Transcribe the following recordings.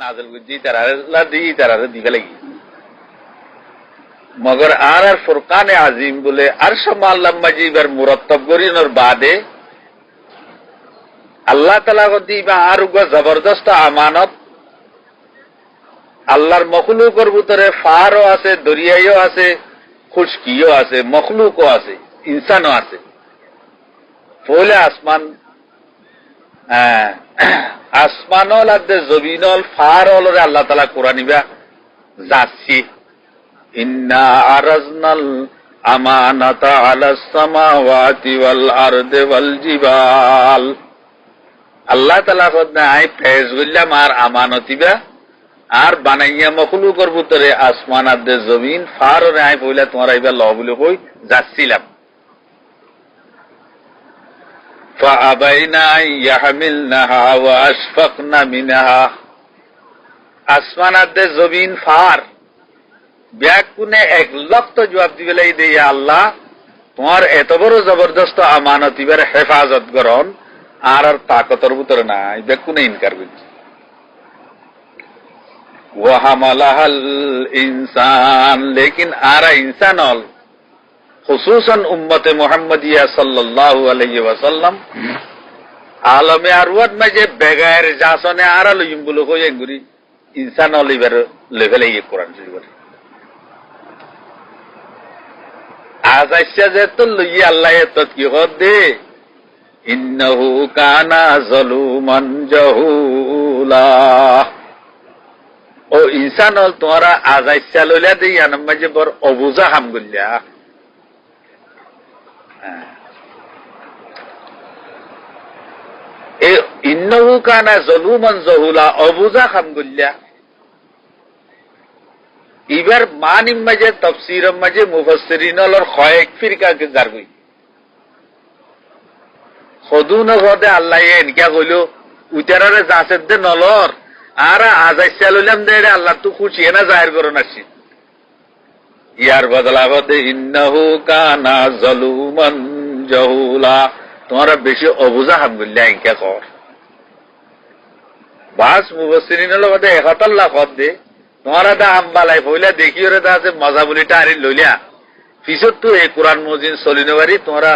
নাজল করছি তারা দিবে লাগি মগর আর ফুরকানে আজিম বলে আর সমাল্লাম মাজিবার মুরত্তব করিনোর বাদে আল্লাহ তাআলা দিবা আর জবরদস্ত আমানত আল্লাহর মখলুকর ভিতরে ফারও আছে, দরিয়াইও আছে, খুশকিও আছে, মখলুকও আছে, ইনসানও আছে। ফলে আসমানল আদে জমিনল ফারলরে আল্লাহ তাআলা কোরআনিবা যাচ্ছি ইন্না আরাজনাল আমানাতা আলাস সামাওয়াতি ওয়াল আরদি ওয়াল জিবাল। আল্লাহ তাআলা আই ফেজ গল্লাম আর আমানতিবা আর বানাইয়া মখলুকর ভিতরে আসমান আদে জমিন ফাররে আই বইলা তোমার আইবা ল বলে কই যাচ্ছিলাম। আসমান আদে জমিন ফার ব্যাকুনে এক লক্ষ জবাব দিবে দিয়ে আল্লাহ তোমার এত বড় জবরদস্ত আমানত এবার হেফাজত করন আর তাকতর ভিতরে নাই, ব্যাকুনে ইনকার করছে। ওয়াহামালাহাল ইনসান, লেকিন আর ইনসান হল খুসুসান উম্মতে মুহাম্মদিয়া সাল্লাল্লাহু আলাইহি ওয়াসাল্লাম আলমে আরওয়াত মাঝে বেগায়ের জাসনে আর লইম বলে কই এগুরি ইনসান হল এবার লেভেলে ইয়ে কোরআন শরীফের আজ আইসা যে তো লই আল্লাহ এত কি দে ইন্নাহু কানা যালুমান জাহুলা। ও ইনসান হল তোমরা আজ আইসা লইলা দেই আনাম মাঝে বড় অবুজা হাম গল্লা। ইন্নাহু কানা যালুমান জাহুলা, অবুজা হাম গল্লা। এবার মানিম মাঝে তফসির মাঝে মুফাসসিরিনর কয়েক ফিরকাকে জারগুই সদুন গদে আল্লাহ এনকা কইলো উতারারে যাচের দে নলর আর আজাইসা লইলাম দে আল্লাহ তো খুশি না জাহির করো নাসি ইয়ার বদলা গদে ইন্নাহু কানা যালুমান জাহুলা, তোমরা বেশি অবুঝা হাম গল্লা এনকা কর। বাস মুফাসসিরিনর গদে 71 লাখ দে তোমারা দা আমবালাই বইলা দেখিও রে দা মজা বলিটা আরি লইলা পিছত তো এই কোরআন মজিদ চলিনো পারি তোমরা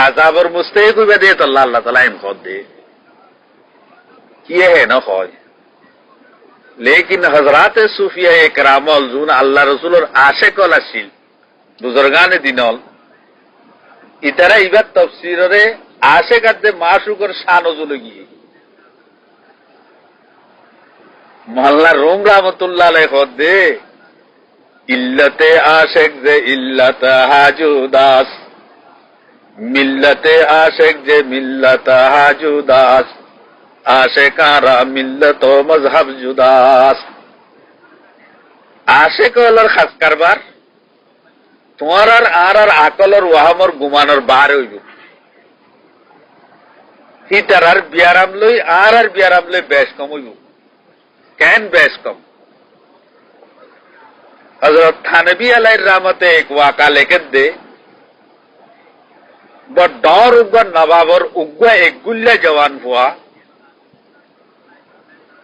আযাবর মুস্তাহিক হইবা দে তো আল্লাহ তাআলা এম কর দে কি হে না হয়। লেকিন হযরতে সুফিয়া একরামল জুন আল্লাহ রাসূলের আশিক আছিল বুজুর্গানে দিনল ইতারা ইবাদ তাফসীরে আশিকাতে মাশুকর শান ওজলগি মোহাল্লা রুম রহমতুল্লাহ আলাইহি দে ইল্লাতে আশিক যে ইল্লাত হাজুদাস, মিল্লাতে আশিক যে মিল্লাত হাজুদাস, আশিকারা মিল্লাত ও মযহাব জুদাস। আশিক হলর খাস কারবার তোমার আর আকলর ওয়াহামর গুমানোর বার হইব হিতার বিয়ারাম লই আর বিয়ারাম লই বেশ কম হইব। কেন বেশ কম? হযরত থানবী আলাইহির রহমতে এক ওয়াকা লেখে দে বড় উগ্র নবাবর উগ্র এক গুল্লা জওয়ান হুয়া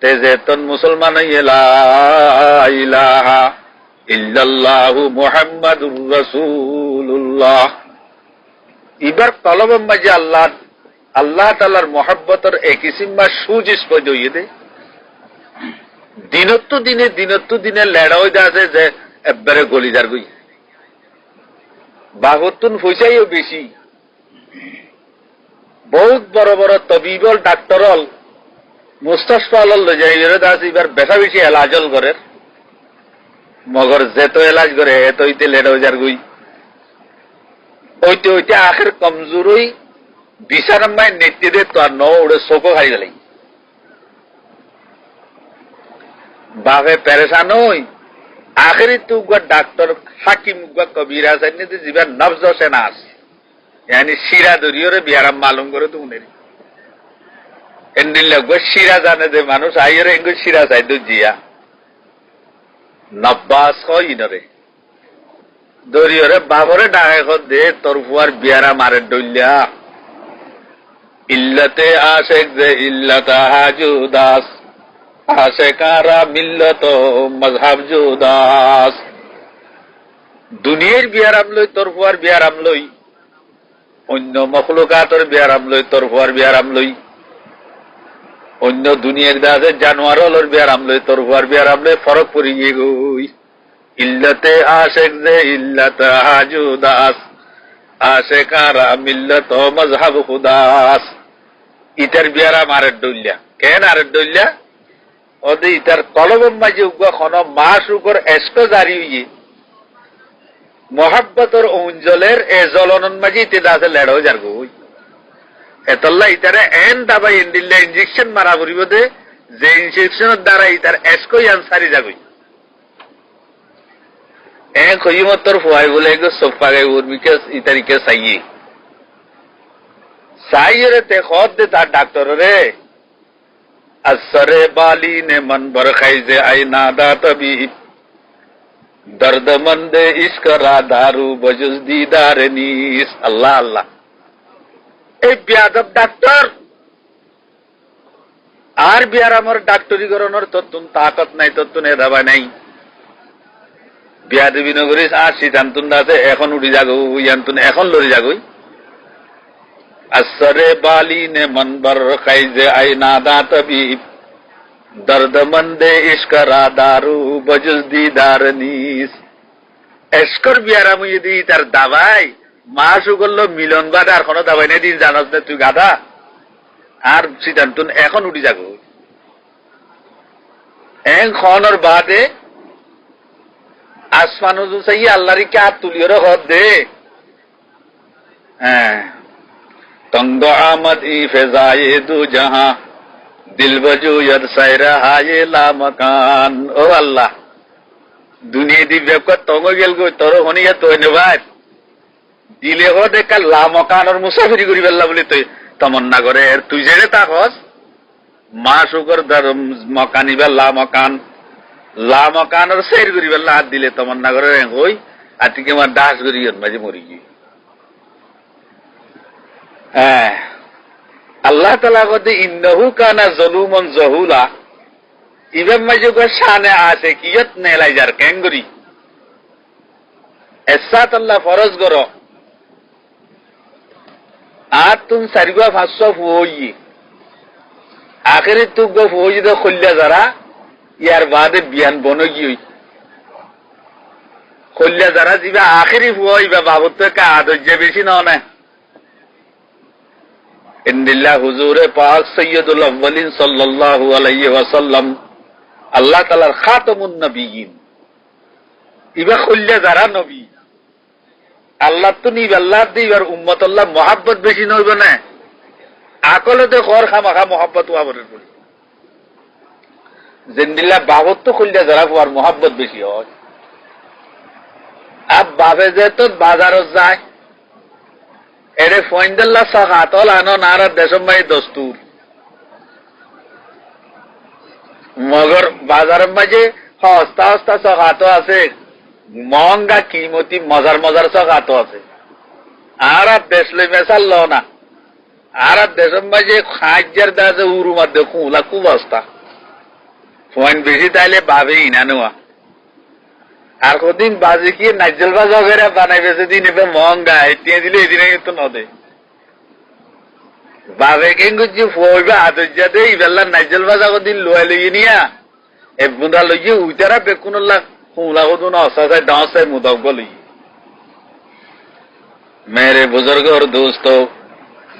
তেজেতন মুসলমান লা ইলাহা ইল্লাল্লাহু মুহাম্মাদুর রাসূলুল্লাহ। ইবার কলবম মাঝে আল্লাহ তাআলার মহব্বতের এক কিসিমা সুজিস্প হইয়ে দে দিনত্ব দিনে লেড়া হয়ে আছে যে একবারে গলিদার গই বাগতুন পয়সাইও বেশি বহুত বড় বড় তবিবল ডাক্তারল মুস্তাশফাল লই যাই আছে এবার বেশা বেশি এলাজল করে মগর যেত এলাজ করে এত হইতে লেড়া হয়ে যার গই হইতে আখের কমজোরই বিছানামায় নেত্তি দে তো আর ন উড়ে চোখও খাই গেলাই বাপে পেরেশান হই আখেরি তু ডাক্তার হাকিম কবিরা জানি জীবন নবজ সেনা আছে यानी শিরা দরিয়রে বিয়ারাম মালুম করে তো উনি এন্ডিল লাগবে শিরা জানে যে মানুষ আইরে এঙ্গো শিরা চাইতো জিয়া নব্বাস হয় ইনরে দরিয়রে বাবরে ডাকে দে তোর ফুয়ার বিয়ারা মারে ডইলা ইল্লাতে আশিক যে ইল্লাতা হাজুদাস আশেকারা মিল্লত মজহাব জুদাস। দুনিয়ার বিয়ারাম লই তোর ফুয়ার বিয়ারাম লই, অন্য মখলুকাতর বিয়ারাম লই তোর ফুয়ার বিয়ারাম লই, অন্য দুনিয়ার দাসে জানোয়ার হলোর বিয়ারাম লই তোর ফুয়ার বিয়ারাম লই ফরক পড়ি গিয়ে গই। ইল্লতে আশেক যে ইল্লত হাজুদাস, আশেকারা মিল্লত মজহাব খুদাস। ইটার বিয়ারাম আরের ডইল্লা কেন আরের ডইল্লা ওদের ইটার কলবম মাঝে উগা খন মাস উপর এস্ক জারি হইয়ে মহাব্বতর অঞ্জলের এ জ্বলনন মাঝে ইতে দাসে লেড়াও যার গই। এতল্লা ইতারে এন দাবাই এন দিল্লা ইঞ্জেকশন মারা করিব দে, যে ইঞ্জেকশনের দ্বারা ইতার এস্কই আনসারি যাগই। এক হইমতর ফুয়াই বলে গো সোফা গাই উর্মিকে ইতারিকে চাইয়ে চাইয়ে তে খত দে তার ডাক্তার রে আসরে বালি নে মন ভর খাইজে আই নাদা তবিব, দর্দ মন্দে ইস্করা দারু বজুজ দিদার নিস। আল্লাহ আল্লাহ, এই বিয়াদব ডাক্তার আর বিয়ার আমার ডাক্তারি করানোর তত্তুন তাকত নাই, তত্তুন এ দাবা নাই। বিয়াদবি নগরী আর সিদ্ধান্তন আছে এখন উঠি যাগো ইয়ান্তুন এখন লড়ি যাগই। আসরে বালি নে মন ভর খাইজে আই নাদা তবিব, দর্দ মন্দে ইস্করা দারু বজুজ দিদার নিস। এস্কর বিয়ারাম যদি তার দাবাই মাস করল মিলন বাদ আর কোনো দাবাই নাই দিন জানাস না তুই গাধা। আর সিদ্ধান্তন এখন উঠি যাগো এক খনর বাদে আসমান চাই আল্লাহর কে হাত তুলিয়ে হদ দে। হ্যাঁ, তঙ্গ আমদ ই ফেজায়ে দু জাহা, দিল বজুয়ত সাইরা হায়ে লা মকান। ও আল্লাহ, দুনিয়া দি বেকত তঙ্গ গেল গো তোর হনিয়া তুই নেবাই দিলে হো দেখা লা মকানর মুসাফিরি করি বেল্লা বলি তুই তমন্না করে তুই জেনে তাকস মা শুকর দর মকানিবা লা মকান, লা মকানর সের করি বেল্লা হাত দিলে তমন্না করে হই আর তুই আমার দাস করি মাঝে মরি গিয়ে। হ্যাঁ, আল্লাহ তাআলা কতে ইন্নাহু কানা যালুমান জাহুলা, ইবাম মাঝে শানে আছে কিয়ত নেলাই যার কেঙ্গরি এসাত আল্লাহ ফরজ করো আর তুমি সারিবা 500 ফুই আখেরে তুগ ফুই দে খল্লা যারা ইয়ার বাদে বিয়ান বনো গিয়ে খল্লা যারা দিবা আখেরি ফুই বা বাবত কা আদর্য বেশি না না। ইন্দিল্লাহ হুজুরে পাক সৈয়দুল আউয়ালিন সাল্লাল্লাহু আলাইহি ওয়াসাল্লাম আল্লাহ তাআলার খাতামুন নবিয়্যিন, ইবা খল্লা যারা নবী আল্লাহ তো নিব আল্লাহ দিবার উম্মত আল্লাহ মহাব্বত বেশি নইব না আকলে তো খর খামাখা মহাব্বত ওয়াবরের করি জিন্দিল্লাহ বাবত তো খল্লা যারা হওয়ার মহাব্বত বেশি হয়। আব বাবে যে তো বাজারত যায় এরে ফয়েন্দাল্লাহ সাহাতল আনো নারা দেশমাই দস্তুর মগর বাজারের মাঝে হস্তা হস্তা সহাত আছে, মহঙ্গা কিমতি মজার মজার সহাত আছে। আর দেশলে মেশাল ল না আর দেশের মাঝে খাজ্জার দাসে উরু মধ্যে কুলা কুবস্তা ফয়েন বেশি তাইলে বাবে ইনা নেওয়া আর কদিন বাজে কি নাইজেল বাজা করে বানাই বেছে দিন এবার মহঙ্গা এটিয়ে দিলে এদিনে কিন্তু নদে বাবে কেঙ্গুজি ফইবা আদর্যা দে ইবেলা নাইজেল বাজা কদিন লোয়া লইয়ে নিয়া এ বুন্দা লইয়ে উইতারা বেকুনুল্লাহ কুলা কদুন অসাসাই ডাঁসাই মুদাব্বা লইয়ে। মেরে বুজুর্গ और दोस्तों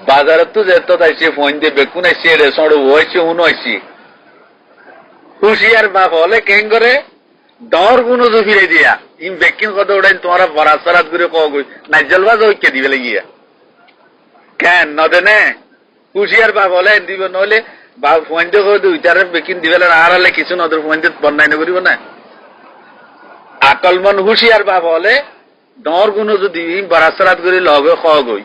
বাজারে তো যেত তাইছে ফোন দিয়ে বেকুন আইছে রে সড় হইছে উন হইছে হুশিয়ার বাপ হলে কেন করে দর গুনো তো ফিরে দিয়া ইম বেকিন কত উড়াই তোমারা বরাসরাত করে কই নাইজেল বাজা হইকে দিবে লাগিয়া কেন নদেনে হুশিয়ার বাপ হলে দিব নলে বা ফোন দিয়ে কই দুইটারে বেকিন দিবে আর হলে কিছু নদের ফোন দিয়ে বন্যাই না করিব না। আকলমন হুশিয়ার বাপ হলে দর গুনো যদি বরাসরাত করে লগে খ গই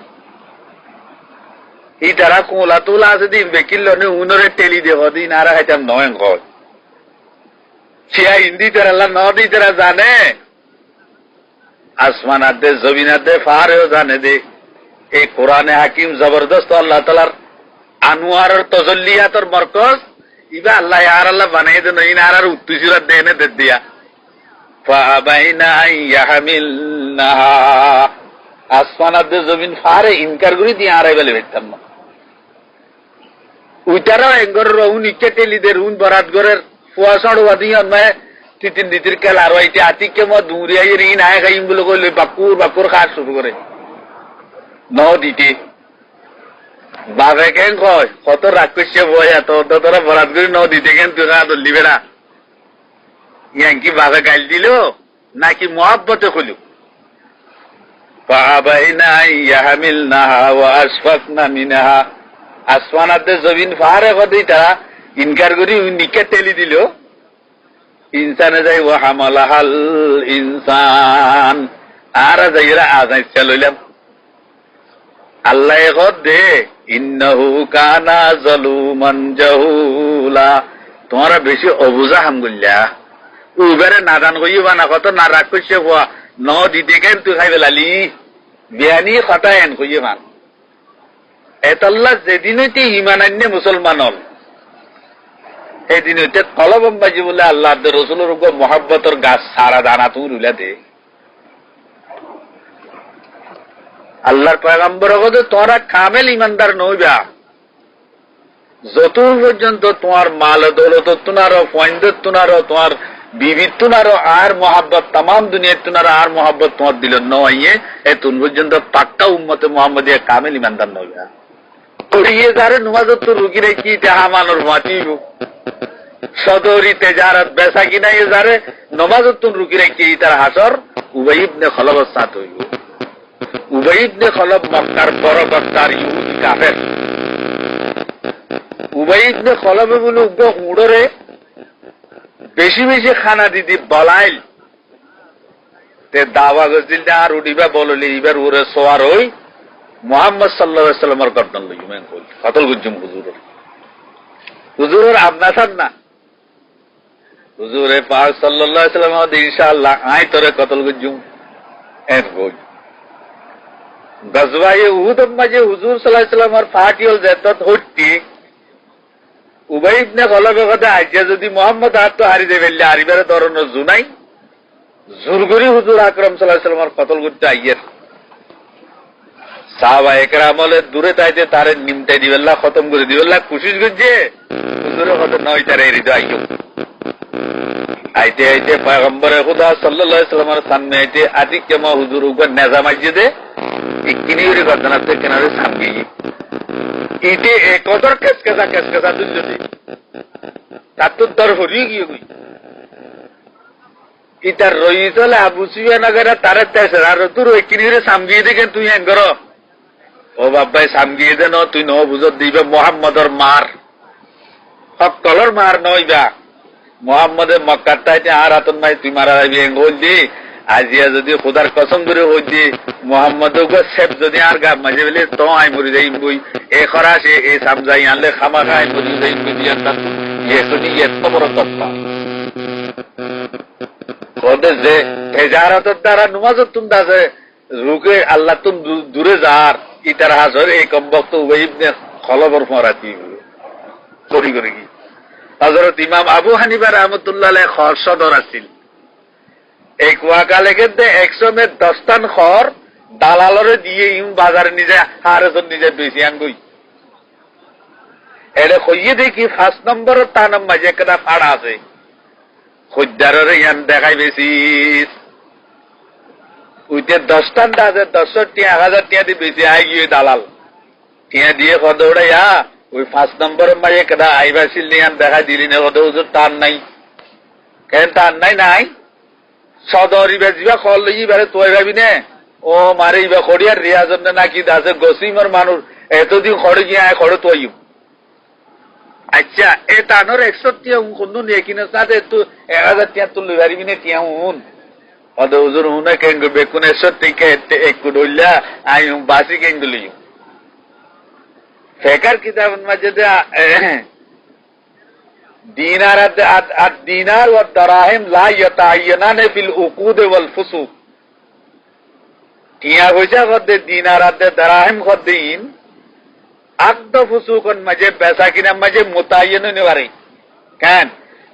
এই তারা কোলা তোলা আছে দিন বেকিল লনে উনরে টেলি দেব দিন আর হাইতাম নয় কয় সিয়া হিন্দি তারা নদী তারা জানে আসমান আদে জমিন আদে ফারেও জানে দে এই কোরআনে হাকিম জবরদস্ত আল্লাহ তাআলার আনোয়ারের তজল্লিয়াতের মরকজ ইবা আল্লাহ আর আল্লাহ বানাই দেন আর উত্তুসিরাত দেনে দে দিয়া ফাবাইনা ইয়াহমিলনাহা আসমানাত জমিন ফারে ইনকার করি দিয়ে আড়াই বেলে বেতাম না উইটারও এঙ্গর রউন ইকেটেলিদের উন বরাত গরের ফুয়াসড় ওয়াদিয়ন মে তিতিন দিতির কাল আর আইতে আতিকে ম দুরিয়াই রিন আয় গাইম বলে কইলে বাকুর বাকুর খাস শুরু করে ন দিতে বাবা কেন কয় কত রাগ করছে বই এত তোরা বরাত করে ন দিতে কেন তুই না দলি বেড়া ইয়াঙ্কি বাবা গাইল দিল নাকি মহাব্বতে খুলু ফাবাইনা ইয়াহমিলনাহা ওয়া আশফাকনা মিনহা আসমানাতে জমিন ফারে কদি তারা ইনকার করি নিকে টেলি দিল ইনসানে যাই ও হামালাহাল ইনসান আর যাইরা আজাইছা লইলাম আল্লাহ কদ দে ইন্নাহু কানা যালুমান জাহুলা তোমরা বেশি অবুঝা হামগুল্লা উবারে নাদান কইবা না কত না রাগ কইছে হওয়া ন দিতে কেন তুই খাই বেলালি বিয়ানি কথা এন কইবা এতাল্লাহ যেদিন হইতে ইমান আন্য মুসলমান হল সেদিন হইতে কলবম্বাজি বলে আল্লাহ রসুলের উপর মহাব্বতর গাছ সারা দানা তুমি রুলা দে আল্লাহর পয়গম্বর কথা তোমরা কামেল ইমানদার নইবা যত পর্যন্ত তোমার মাল দৌলত তুনারো পয়েন্দ তুনারো তোমার বিবির তুনারো আর মহাব্বত তাম দুনিয়ার তুনারো আর মহাব্বত তোমার দিল নইয়ে এতুন পর্যন্ত পাক্কা উম্মতে মোহাম্মদিয়া কামেল ইমানদার নইবা ইয়ে যারে নুমাজত তো রুগী রেখি যাহা মানুষ মাতিব সদরি তেজারত বেসা কিনা ইয়ে যারে নমাজত রুগী রেখি তার হাসর উবাই ইবনে খলব সাথ হইব উবাই ইবনে খলব মক্কার বড় বক্তার ইহুদি কাফের উবাই ইবনে খলবে বলে উগ্র উড়রে বেশি বেশি খানা দিদি বলাইল তে দাওয়া গজিল আর উঠিবা বললি এবার উড়ে সোয়ার হই মোহাম্মদ সাল্লাল্লাহু আলাইহি সাল্লামের গর্দন লইমেন কই কতল গুজুম হুজুরের আপনার না হুজুরে পাক সাল্লাল্লাহু আলাইহি সাল্লাম ইনশাআল্লাহ আই তোরে কতল গুজুম এন কই গজওয়ায়ে উহুদ মাঝে হুজুর সাল্লাল্লাহু আলাইহি সাল্লামের ফাটিল যেতত হট্টি উবাই ইবনে খলবে কথা আইছে যদি মোহাম্মদ আর তো হারি দেবেলে হারিবারে ধরনের জুনাই জুরগুরি হুজুর আকরাম সাল্লাল্লাহু আলাইহি সাল্লামের কতল করতে আইয়ের সাহাবা একরামলে দূরে তাইতে তারে নিমটাই দিবেল্লা খতম করে দিবেল্লা কোশিশ করছে হুজুরের কথা নয় তারে হৃদয় আইতে আইতে পয়গম্বরে খুদা সাল্লাল্লাহু আলাইহি সাল্লামের সামনে আইতে আতিক্যমা হুজুর উপর নেজা মসজিদে ইকিনিউরি গর্দনাতে কেনারে সামনে ইতে একদর কেসকেসা তুই যদি তার তো দর হরিয়ে গিয়ে গই ইতার রই চলে আবু সুফিয়ান নগরে তারে তেসে আর তোর ইকিনিউরি সামগিয়ে দেখেন তুই এন কর ও বাবাই সামগিয়ে দে ন তুই ন বুঝত দিবে মোহাম্মদর মার সকলর মার নইবা মোহাম্মদের মক্কার তাইতে আর আতন মাই তুই মারা যাবি এঙ্গল দি আজিয়া যদি খোদার কসম করে হই দি মোহাম্মদ সেফ যদি আর গা মাঝে বলে তো আই মরি যাই বই এ খরাসে এ সামজাই আনলে খামা খাই মরি যাই বিদিয়া তা ইয়ে শুনি এত বড় তত্ত্ব ওদের যে তেজারতের দ্বারা নমাজত তুম দাসে রুকে আল্লাহ তুম দূরে যার ইতার হাজর এই কমবক্ত উবাই ইবনে খলবর ফরাতি করি করে কি হযরত ইমাম আবু হানিফা রাহমাতুল্লাহ আলাইহি খরসদর আছিল এই কুয়াকালে গেতে 100 মে 10 টান খর দালালরে দিয়ে ইম বাজারে নিজে হারেজন নিজে বেশি আনবই এলে কইয়ে দেখি 5 নম্বর তানাম মাঝে একটা ফাড়া আছে খুদ্দারের ইয়ান দেখাই বেশি উইতে 10 টান দাজে 10 টিয়া 1000 টিয়া দিয়ে বেশি আই গিয়ে দালাল টিয়া দিয়ে কত উড়াইয়া ওই 5 নম্বরের মাঝে একটা আইবাসিল নিয়ান দেখা দিলি না কত হুজুর টান নাই কেন টান নাই সদর ইবা জিবা খল লইবারে তোই ভাবি নে ও মারে ইবা খড়িয়ার রিয়াজন নাকি দাসে গসিমর মানুষ এতদিন খড়ে গিয়ে আয় খড়ে তোই আচ্ছা এ টানোর 100 টিয়া কোন নিয়ে কিনে সাথে তো 1000 টিয়া তুই লইবারিবি নে টিয়া হুন অদ হুজুর হুনে কেন বেকুন 100 টিকে এক কুডইলা আই বাসি কেন লইও ফেকার কিতাবের মাঝে الدينار والدراهم لا يتعينان في العقود والفسوق টিয়া পয়সা কদে দিনার আর দরাহিম কদিন আকদ ফুসুকন মাঝে বেচা কিনা মাঝে মুতায়্যিন হতে পারে কেন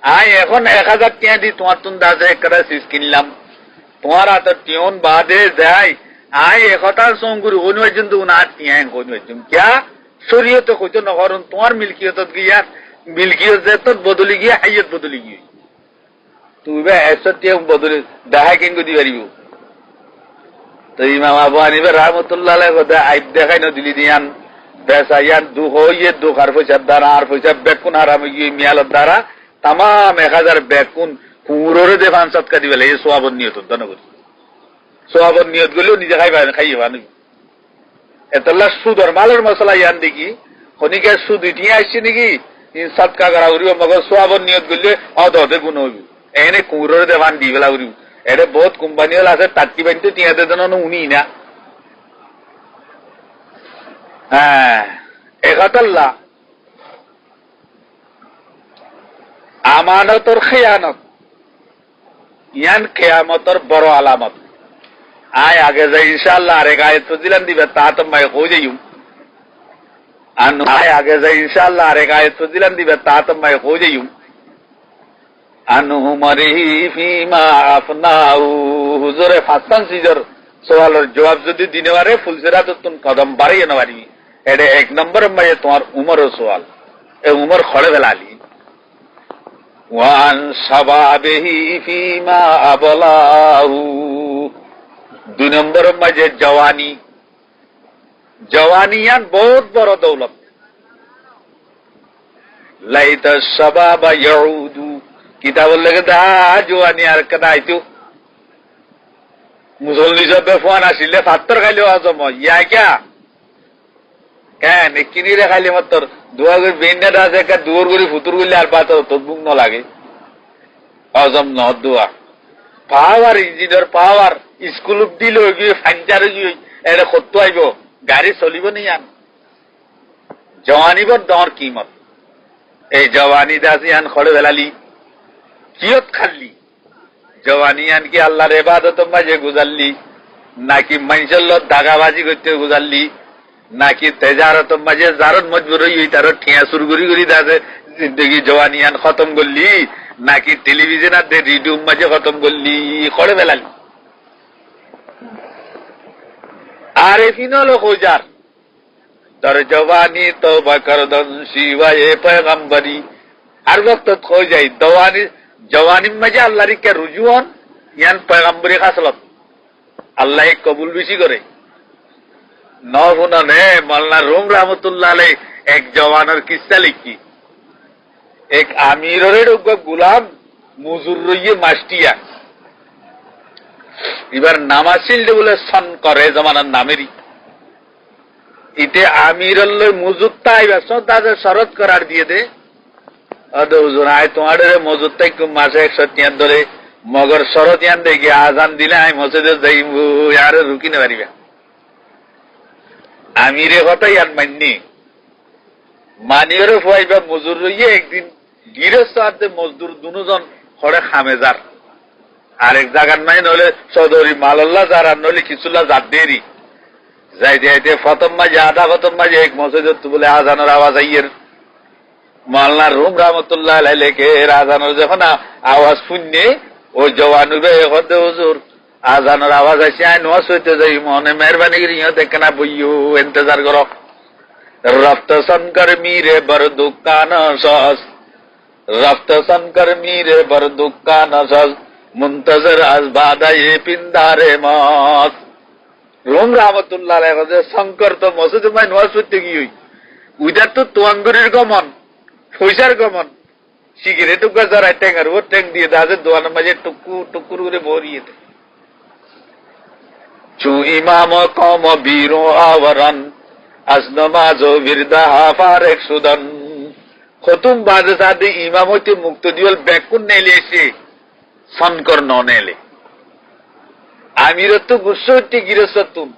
আই এখন 1000 টাকা দি তোমার তুন দাসে একটা সিস কিনলাম তোমার হাতে টিউন বাদে যায় আই একটার সঙ্গুর অনুজন তো না টিয়া অনুজন क्या শরীয়তে কইতো না কারণ তোমার মিলকিয়ত গিয়া মিলকিয়ত তো বদলি গিয়া হাইয়ত বদলি গিয়া তুমি বে এসতে বদলি দেখা কিনগো দি পারিব তো ইমাম আবু হানিফা রাহমাতুল্লাহ আলাইহি কথা আইব দেখাই ন দিলি দিয়ান বেসায়ান দু হইয়ে দু কার পয়সা দ্বারা আর পয়সা বেকুন হারাম গিয়ে মিয়ালত দ্বারা तमाम 1000 বেকুন পুরোরে দে 5-7 কা দিবেলে এই সওয়াব নিয়ত দনগর সওয়াব নিয়ত গুলো নিজে খাইবা না এতলা সুদর মালের মশলা ইয়ান দেখি খনিকে সুদ ইটিয়া আসছে নাকি ইন সাদকা করা উড়িও মগর সওয়াব নিয়ত গুলো অদতে গুণ হইব এনে পুরোরে দে 5 দিবেলা উড়িও এটা বহুত কোম্পানি হল আছে তাত্তি বাইতে টিয়াতে দেন উনি না হ্যাঁ একাতাল্লাহ আমানতর খেয়ানত ইয়ান কেয়ামতর বড় আলামত আয় আগে যাই ইনশাআল্লাহ আরেক আয়াত ফজিলান দিবে তা তো মাই কই যাইউ আন আয় আগে যাই ইনশাআল্লাহ আরেক আয়াত ফজিলান দিবে তা তো মাই কই যাইউ আনহু মারিহি ফিমা আফনাউ হুজুরে ফাসান সিজর সওয়ালের জবাব যদি দিনে পারে ফুলসেরা তো তুম কদম বাড়িয়ে না পারি এটা এক নম্বর মাই তোমার উমরের সওয়াল এ উমর খড়ে বেলালি ওয়ান শাবাবিহি ফিমা আবলাহু দুই নম্বর মাঝে জওয়ানি জওয়ানিয়ান বহুত বড় দৌলত লাইতা শাবাবা ইয়াউদু কিতাবুল লেগে দা জওয়ানি আর কদা আইতু মুসল্লি সব ফোন আসিলে ফাত্তর খাইলে আজম ইয়া ক্যা কেন কিনি রে খাইলে মাত্র দুয়া করে বেন্ডা আছে কা দুয়ার করে ফুতুর করলে আর পাতো তো বুক ন লাগে আজম ন দুয়া পাওয়ার ইঞ্জিনিয়ার পাওয়ার স্কুল দিল গিয়ে ফাঞ্চার গিয়ে এটা করতে আইব গাড়ি চলিব নি আন জওয়ানিবর দর কিমত এই জওয়ানি দাসিয়ান খড়ে বেলালি কিয়ত খাল্লি জওয়ানিয়ান কি আল্লাহর ইবাদত মাঝে গুজারলি নাকি মানুষের দাগাবাজি করতে গুজারলি নাকি তেজারত মাঝে জারত মজবুর হই তার ঠিয়া শুরু করি দাসে জিন্দগি জওয়ানিয়ান খতম করলি নাকি টেলিভিশন আর রেডিও মাঝে খতম করলি খড়ে বেলালি আর এফিনল খোঁজার তোর জওয়ানি তো বকরদন শিবায়ে পয়গম্বরি আর বক্ত খো যাই দওয়ানি জওয়ানি মাঝে আল্লাহর কে রুজুন ইয়ান পয়গম্বরি খাসলত আল্লাহ কবুল বেশি করে নফুননে মাওলানা রুম রহমতুল্লাহ আলাইহি এক জওয়ানের কিস্সা লিখি এক আমিরের গোলাম মুজুর রইয়ে মাস্টিয়া এবার নামাসিল বলে সন করে জমানার নামেরই ইতে আমিরল মজুদটা আইবা সদাজে শরত করার দিয়ে দে আদে হুজুর আয় তোমার মজুদটা একটু মাসে 100 টাকা ধরে মগর শরত ইয়ান দেখি আজান দিলে আমি মসজিদে যাইবো আর রুকি না পারিবা আমিরে কথা ইয়ান মাননি মানিয়রে ফুয়াইবা মজুর রইয়ে একদিন গৃহস্থ আতে মজদুর দুজন খড়ে খামেজার আরেক জায়গার নাই নইলে চৌধুরী মালাল্লাহ যারা নইলে কিছুল্লা জাত দেরি যাইতে যাইতে প্রথম মাঝে আধা প্রথম মাঝে এক মসজিদ বলে আজানের আওয়াজ আইয়ের মাওলানা রুম রহমতুল্লাহ আলাইহি লেখে আজানের যখন আওয়াজ শুননে ও জওয়ানুরে হতে হুজুর আজানের আওয়াজ আসে আই নোয়াজ হইতে যাই মনে মেহরবানি করি দেখে না বইও ইন্তজার করো রফত শঙ্কর মিরে বর দুকান সস রফত শঙ্কর মিরে বর দুকান সস মুন্তজর আজ বাদায়ে পিন্দারে মত রুম রহমতুল্লাহ আলাইহি কথা শঙ্কর তো মসজিদে মাই নোয়াজ হইতে গিয়ে উইদার তো তোয়াঙ্গুরের গমন পয়সার গমন সিগারেট গাজার ট্যাঙ্গার ও ট্যাঙ্ক দিয়ে দাজের দোয়ানের মাঝে টুকুর করে ভরিয়ে দেয় চু ইমাম কম বীরো আওয়ারান আসনমাজো বিরদাহা ফারেক সুদান খতুম বাজে সাথে ইমাম হইতে মুক্ত দিওয়াল ব্যাকুন নেলে এসে সনকর ন নেলে আমিরত গুস্স হইতে গিরস তুম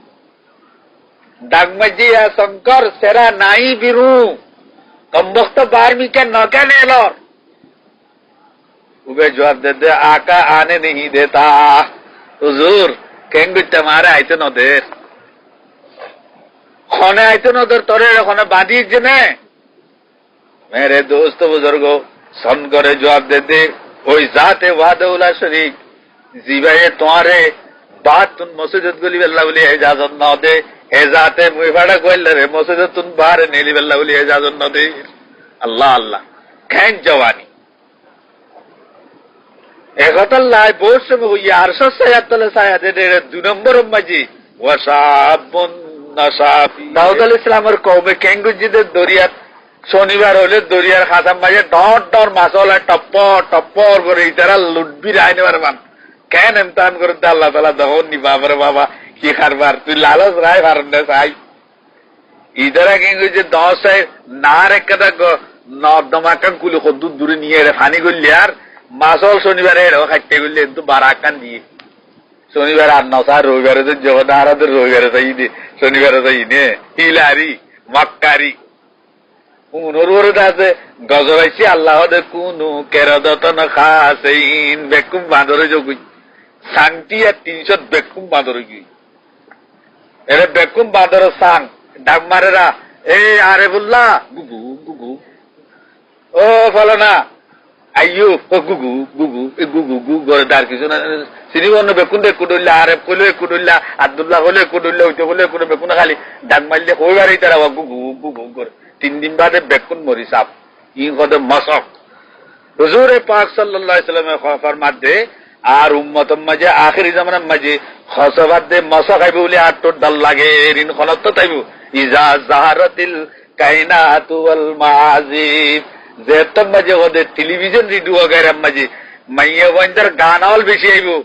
ডাকমাজিয়া শঙ্কর সেরা নাই বিরু कमबख्त 12वीं के नौका ले लो उबे जवाब दे दे आका आने नहीं देता हुजूर कहेंगे तुम्हारे आयते न देर खाने आयते न देर तोरे खाने बांधी जने मेरे दोस्त बुजुर्गो সন করে জবাব দে ওই জাতে ওয়াদাউলা শরীক জিবায়ে তোমারে বাত তুন মসজিদ গলি বেল্লা বলি ইজাজত না দে হে জাতে মুই ভাড়া কইলে রে মসজিদ তুন বাহারে নেলি বেল্লা বলি ইজাজত না দে আল্লাহ আল্লাহ কেন জওয়ানি একতাল্লাহ বহুত সময় হইয়া আর সস্তায়াতলে সায়াতে দুই নম্বর মাঝি ওয়াসাবুন নাসাফি দাউদ আলাইহিস সালামের কওমে কেঙ্গুজিদের দরিয়াত শনিবার হলে দরিয়ার খাতাম মাঝে ডর ডর মাছলা টপ্পর টপ্পর করে ইতারা লুটবি রাইনে পারবান কেন ইমতাহান করতে আল্লাহ তাআলা দহন নি বাবারে বাবা কি খারবার তুই লালচ রায় পারেন না চাই ইতারা কেঙ্গুজি 10 নার একটা নর্দমাকান কুলি কদ্দুর দূরে নিয়ে ফানি করলি আর মাসল শনিবারে এরাও খাইতে গেলে কিন্তু বারাকান দিয়ে শনিবার আর নসা রবিবারে তো জগৎ আর রবিবারে তাই দে শনিবারে তাই নে হিলারি মক্কারি অনুরোধ আছে গজবাইছি আল্লাহ দে কুনু কেরদতন খাসেইন বেকুম বাঁদরে জগুই সাংটি আর 300 বেকুম বাঁদরে গই এরে বেকুম বাঁদর সাং ডাক মারেরা এই আরেফুল্লাহ গুগু গুগু ও ফলনা আইয়ো গুগু গুগু এ গুগু গু করে দার কিছু না সিনিবর্ণ বেকুন কুডুল্লা আরেফ কইলে কুডুল্লা আব্দুল্লাহ হলে কুডুল্লা হইতে বলে কোন বেকুন খালি ডাক মারলে কইবারই তারা গুগু গুগু করে 3 দিন বাদে বেকুন মরি সাপ ই কদে মশক হুজুর পাক সাল্লাল্লাহু আলাইহি ওয়াসাল্লামের ফরমান দে আর উম্মতের মাঝে আখেরি জামানার মাঝে খসবাদ দে মশক আইবে বলে আর তোর দল লাগে ঋণ খনত তাইবো ইজা জাহারাতিল কায়নাতু ওয়াল মাআজিব যেতম মাঝে ওদের টেলিভিশন রেডিও গায়রাম মাঝে মাইয়া ওয়াইন্দার গান হল বেশি আইবো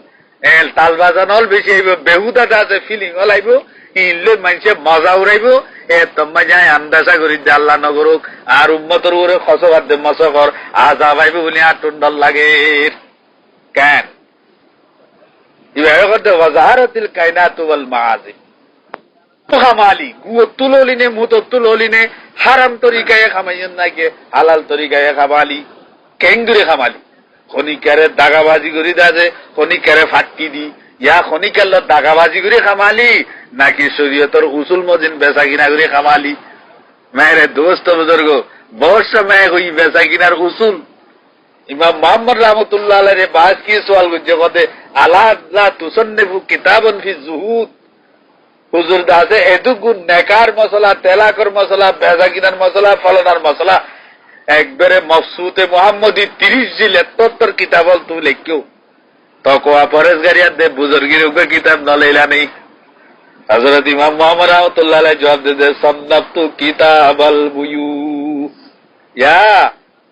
এল তাল বাজান হল বেশি আইবো বেহুদা আছে ফিলিং হল আইবো ইনলে মানুষে মজা উড়াইবো এ তোমা যায় আন্দাজা করি যে আল্লাহ নগরক আর উম্মতর উপরে খসবাদ দে মশকর আযাব আইবো বলে আর টন্ডল লাগে কেন ইভাবে করতে ওয়াজাহারাতিল কায়নাতু ওয়াল মাআজিব খামালি গুয়ো তুললিনে মুতো তুললিনে হারাম তরিকায় খামাইয়েন নাকি হালাল তরিকায় খামালি কেঙ্গুরে খামালি খনিকারে দাগাবাজি করি দাজে খনিকারে ফাটকি দি ইয়া খনিকাল্লা দাগাবাজি করে খামালি নাকি শরীয়তের উসুল মজিন বেচা কিনা করে খামালি মেরে দোস্ত বুজুর্গ বহুত সময় হই বেচা কিনার উসুল ইমাম মুহাম্মদ রাহমাতুল্লাহ আলাইহি বাস কি সওয়াল করছে বলে আলা লা তুসান্নিফু কিতাবান ফি যুহুদ হুজুর দাসে এটুকু নেকার মশলা তেলাকর মশলা বেচা কিনার মশলা ফলনার মশলা একবারে মফসুতে মুহাম্মদী 30 জিল 71 কিতাব তুই লেখিও তকওয়া পরেজগারিয়াত দে বুজুর্গির উপর কিতাব নলেলা নেই হযরত ইমাম মুহাম্মদ রাহমাতুল্লাহ আলাইহি জবাব দে সান্নাফতু কিতাবাল বুয়ু ইয়া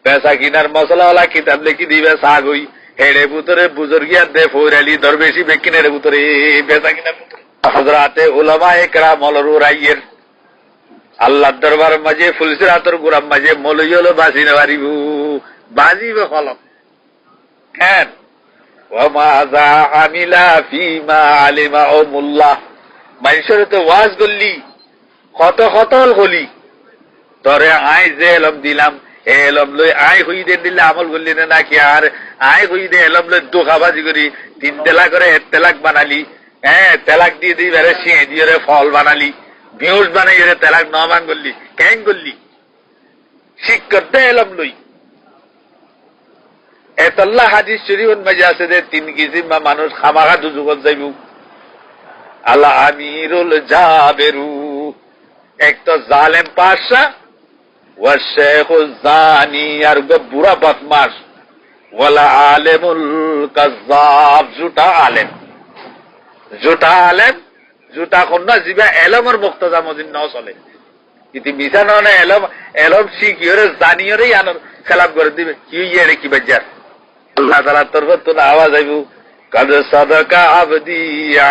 বেচা কিনার মশলা ওয়ালা কিতাব লিখি দিবে সাগই হেড়ে ভিতরে বুজুর্গিয়াত দে ফৌরালি দরবেশি বেকিনের ভিতরে বেচা কিনার হযরতে উলামায়ে কেরাম হলরু রাইয়ের আল্লাহর দরবার মাঝে ফুলসিরাতের গোরাম মাঝে মলইলো বাসি না পারিবু বাজিবে খলক কেন ওয়া মাযা আমিলা ফিমা আলিমা উমুল্লাহ মানুষের তো ওয়াজ করলি কত কতল হলি তরে আই যে এলম দিলাম এলম লই আই হই দে দিলে আমল করলি না নাকি আর আই হই দে এলম লই দোকাবাজি করি 3 তেলা করে 1 তেলাক বানালি হ্যাঁ তেলাক দিয়ে দিই বেড়ে সিঁড়ি দিয়ে ফল বানালি ভিউজ বানাই তেলাক নমান করলি কেন করলি শিখ করতে এলাম লই এতল্লা হাদিস শরীফ মাঝে আছে যে 3 কিসিম মানুষ খামাখা দুজুগত যাইব আল্লাহ আমিরুল জাবেরু এক তো জালেম পাশা ওয়া শেখুল জানি আর বুড়া বদমাশ ওয়ালা আলেমুল কাযাব জুটা আলেম জুটা কন্যা জিবা এলমের মুক্তজা মদিন ন চলে ইতি মিশা নয় এলম এলম শিখিওরে জানিওরে আনর খেলাপ করে দিবে কি ইয়ে কি বাজার আল্লাহ তাআলার তরফ থেকে আওয়াজ আইবো কাদ সাদাকা আবদি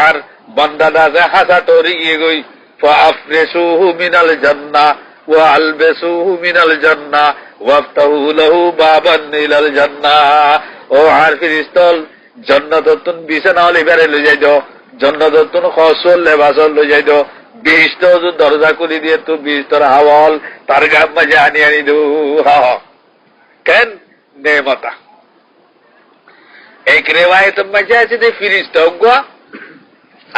আর বান্দা দাজা হাসা তোরি গই ফাফরিসুহু মিনাল জান্নাহ ওয়া আলবিসুহু মিনাল জান্নাহ ওয়াফতাহু লাহু বাবান ইলাল জান্নাহ ও আর ফিরিস্তল জান্নাতুন বিছানা লিবারে লই যাইতো জান্নাতুন খসল লেবাসল লই যাইতো 20 দরজা খুলি দিয়ে তো 20 হাওয়াল তার গাব মাঝে আনি দো কেন নেমতা এক রিওয়ায়াত মাঝে আছে যে ফিরিস্তা গো